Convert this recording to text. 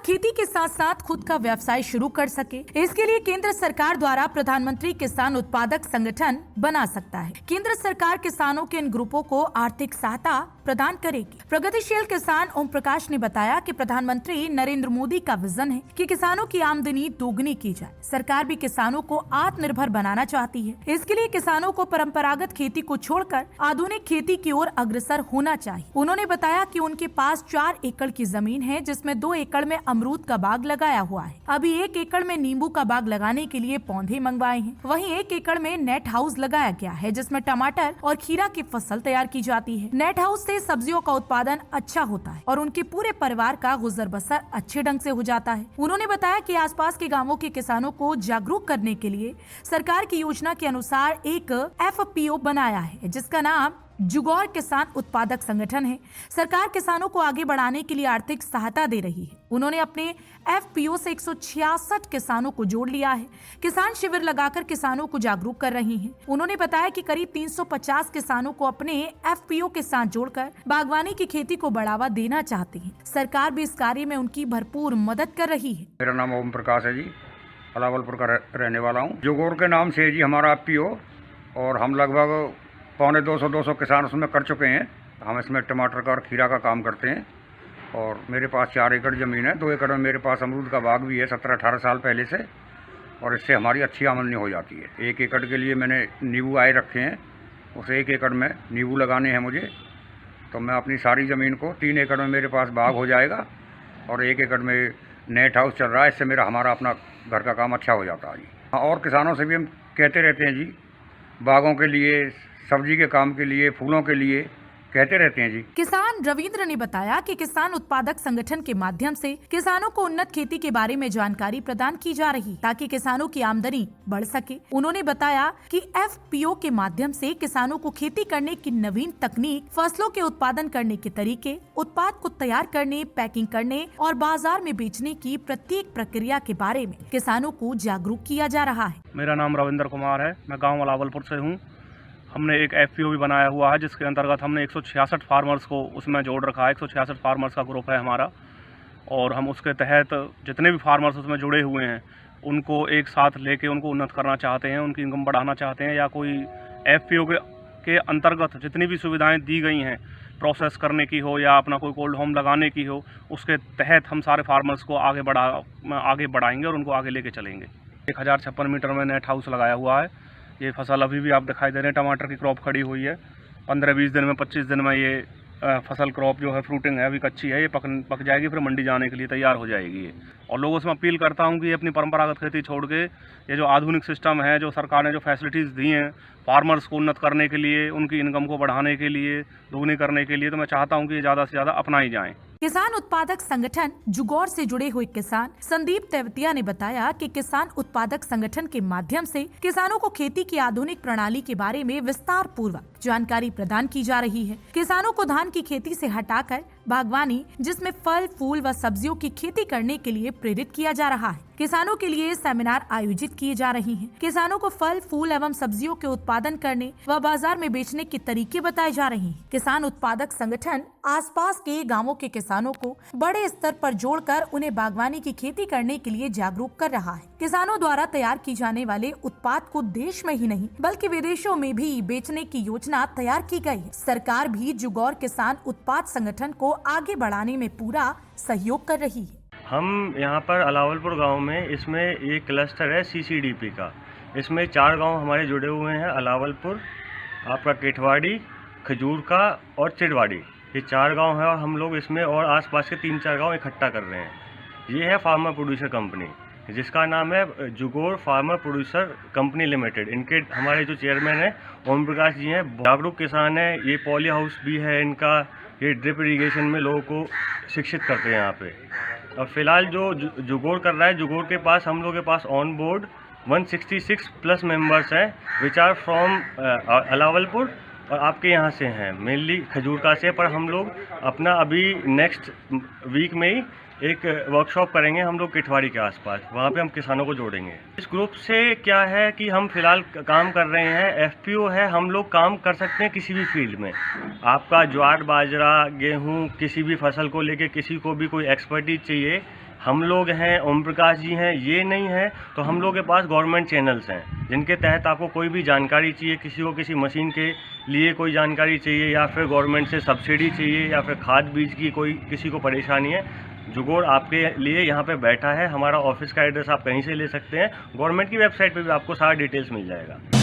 खेती के साथ साथ खुद का व्यवसाय शुरू कर सके। इसके लिए केंद्र सरकार द्वारा प्रधानमंत्री किसान उत्पादक संगठन बना सकता है। केंद्र सरकार किसानों के इन ग्रुपों को आर्थिक सहायता प्रदान करेगी। प्रगतिशील किसान ओम प्रकाश ने बताया कि प्रधानमंत्री नरेंद्र मोदी का विजन है कि किसानों की आमदनी दोगुनी की जाए। सरकार भी किसानों को आत्मनिर्भर बनाना चाहती है। इसके लिए किसानों को परंपरागत खेती को छोड़कर आधुनिक खेती की ओर अग्रसर होना चाहिए। उन्होंने बताया कि उनके पास 4 एकड़ की जमीन है, जिसमें 2 एकड़ में अमरूद का बाग लगाया हुआ है। अभी 1 एकड़ में नींबू का बाग लगाने के लिए पौधे मंगवाए हैं। वहीं 1 एकड़ में नेट हाउस लगाया गया है, जिसमें टमाटर और खीरा की फसल तैयार की जाती है। नेट हाउस से सब्जियों का उत्पादन अच्छा होता है और उनके पूरे परिवार का गुजर बसर अच्छे ढंग से हो जाता है। उन्होंने बताया कि आसपास के गांवों के किसानों को जागरूक करने के लिए सरकार की योजना के अनुसार एक FPO बनाया है, जिसका नाम जुगौर किसान उत्पादक संगठन है। सरकार किसानों को आगे बढ़ाने के लिए आर्थिक सहायता दे रही है। उन्होंने अपने FPO से 166 किसानों को जोड़ लिया है। किसान शिविर लगाकर किसानों को जागरूक कर रही हैं। उन्होंने बताया कि करीब 350 किसानों को अपने FPO के साथ जोड़कर बागवानी की खेती को बढ़ावा देना चाहते हैं। सरकार भी इस कार्य में उनकी भरपूर मदद कर रही है। मेरा नाम ओम प्रकाश है जी, अलावलपुर का रहने वाला हूँ। जुगौर के नाम से जी हमारा FPO, और हम लगभग 200 किसान उसमें कर चुके हैं। हम इसमें टमाटर का और खीरा का काम करते हैं और मेरे पास 4 एकड़ ज़मीन है। 2 एकड़ में मेरे पास अमरूद का बाग भी है 17-18 साल पहले से, और इससे हमारी अच्छी आमदनी हो जाती है। 1 एकड़ के लिए मैंने नींबू आए रखे हैं, उस 1 एकड़ में नींबू लगाने हैं मुझे, तो मैं अपनी सारी ज़मीन को 3 एकड़ में मेरे पास बाग हो जाएगा और 1 एकड़ में नेट हाउस चल रहा है। इससे हमारा अपना घर का काम अच्छा हो जाता है जी। और किसानों से भी हम कहते रहते हैं जी, बागों के लिए, सब्जी के काम के लिए, फूलों के लिए कहते रहते हैं जी। किसान रविंद्र ने बताया कि किसान उत्पादक संगठन के माध्यम से किसानों को उन्नत खेती के बारे में जानकारी प्रदान की जा रही, ताकि किसानों की आमदनी बढ़ सके। उन्होंने बताया कि FPO के माध्यम से किसानों को खेती करने की नवीन तकनीक, फसलों के उत्पादन करने के तरीके, उत्पाद को तैयार करने, पैकिंग करने और बाजार में बेचने की प्रत्येक प्रक्रिया के बारे में किसानों को जागरूक किया जा रहा है। मेरा नाम रविंद्र कुमार है, मैं गाँव अलावलपुर से हूँ। हमने एक FPO भी बनाया हुआ है, जिसके अंतर्गत हमने 166 फार्मर्स को उसमें जोड़ रखा है। 166 फार्मर्स का ग्रुप है हमारा, और हम उसके तहत जितने भी फार्मर्स उसमें जुड़े हुए हैं उनको एक साथ लेके उनको उन्नत करना चाहते हैं, उनकी इनकम बढ़ाना चाहते हैं, या कोई FPO के अंतर्गत जितनी भी सुविधाएं दी गई हैं प्रोसेस करने की हो या अपना कोई कोल्ड होम लगाने की हो, उसके तहत हम सारे फार्मर्स को आगे बढ़ाएंगे और उनको आगे लेके चलेंगे। 1056 मीटर में नेट हाउस लगाया हुआ है। ये फसल अभी भी आप दिखाई दे रहे हैं, टमाटर की क्रॉप खड़ी हुई है। 15-20 दिन में, 25 दिन में ये फसल क्रॉप जो है, फ्रूटिंग है, अभी कच्ची है, ये पक जाएगी, फिर मंडी जाने के लिए तैयार हो जाएगी ये। और लोगों से मैं अपील करता हूँ कि ये अपनी परंपरागत खेती छोड़ के ये जो आधुनिक सिस्टम है, जो सरकार ने जो फैसिलिटीज़ दी हैं फार्मर्स को उन्नत करने के लिए, उनकी इनकम को बढ़ाने के लिए, दोगुनी करने के लिए, तो मैं चाहता हूँ कि ये ज़्यादा से ज़्यादा अपनाई जाएँ। किसान उत्पादक संगठन जुगौर से जुड़े हुए किसान संदीप तेवतिया ने बताया कि किसान उत्पादक संगठन के माध्यम से किसानों को खेती की आधुनिक प्रणाली के बारे में विस्तार पूर्वक जानकारी प्रदान की जा रही है। किसानों को धान की खेती से हटाकर बागवानी, जिसमें फल, फूल व सब्जियों की खेती करने के लिए प्रेरित किया जा रहा है। किसानों के लिए सेमिनार आयोजित किए जा रहे हैं। किसानों को फल, फूल एवं सब्जियों के उत्पादन करने व बाजार में बेचने के तरीके बताए जा रहे हैं। किसान उत्पादक संगठन आसपास के गांवों के किसानों को बड़े स्तर पर जोड़कर उन्हें बागवानी की खेती करने के लिए जागरूक कर रहा है। किसानों द्वारा तैयार की जाने वाले उत्पाद को देश में ही नहीं बल्कि विदेशों में भी बेचने की योजना तैयार की गई है। सरकार भी जुगौर किसान उत्पाद संगठन को आगे बढ़ाने में पूरा सहयोग कर रही है। हम यहाँ पर अलावलपुर गांव में, इसमें एक क्लस्टर है CCDP का। इसमें 4 गांव हमारे जुड़े हुए हैं, अलावलपुर, आपका केठवाड़ी, खजूर का और चिड़वाड़ी। ये 4 गांव हैं और हम लोग इसमें और आसपास के 3-4 गांव इकट्ठा कर रहे हैं। ये है फार्मर प्रोड्यूसर कंपनी, जिसका नाम है जुगौर फार्मर प्रोड्यूसर कंपनी लिमिटेड। इनके हमारे जो चेयरमैन हैं ओम प्रकाश जी हैं, जागरूक किसान हैं। ये पॉली हाउस भी है इनका, ये ड्रिप इरीगेशन में लोगों को शिक्षित करते हैं यहाँ पे। और फिलहाल जो जुगौर कर रहा है, जुगौर के पास, हम लोग के pass on board 166 plus members हैं, विच आर फ्रॉम अलावलपुर, और आपके यहाँ से हैं, मेनली खजूर का से। पर हम लोग अपना अभी नेक्स्ट वीक में ही एक वर्कशॉप करेंगे हम लोग केठवाड़ी के आसपास, वहाँ पे हम किसानों को जोड़ेंगे। इस ग्रुप से क्या है कि हम फिलहाल काम कर रहे हैं, FPO है, हम लोग काम कर सकते हैं किसी भी फील्ड में। आपका ज्वार, बाजरा, गेहूं, किसी भी फसल को लेके किसी को भी कोई एक्सपर्टीज चाहिए, हम लोग हैं, ओम प्रकाश जी हैं, ये नहीं है तो हम लोग के पास गवर्नमेंट चैनल्स हैं जिनके तहत आपको कोई भी जानकारी चाहिए, किसी को किसी मशीन के लिए कोई जानकारी चाहिए या फिर गवर्नमेंट से सब्सिडी चाहिए या फिर खाद बीज की कोई किसी को परेशानी है, जुगोड़ आपके लिए यहाँ पे बैठा है। हमारा ऑफिस का एड्रेस आप कहीं से ले सकते हैं, गवर्नमेंट की वेबसाइट पे भी आपको सारा डिटेल्स मिल जाएगा।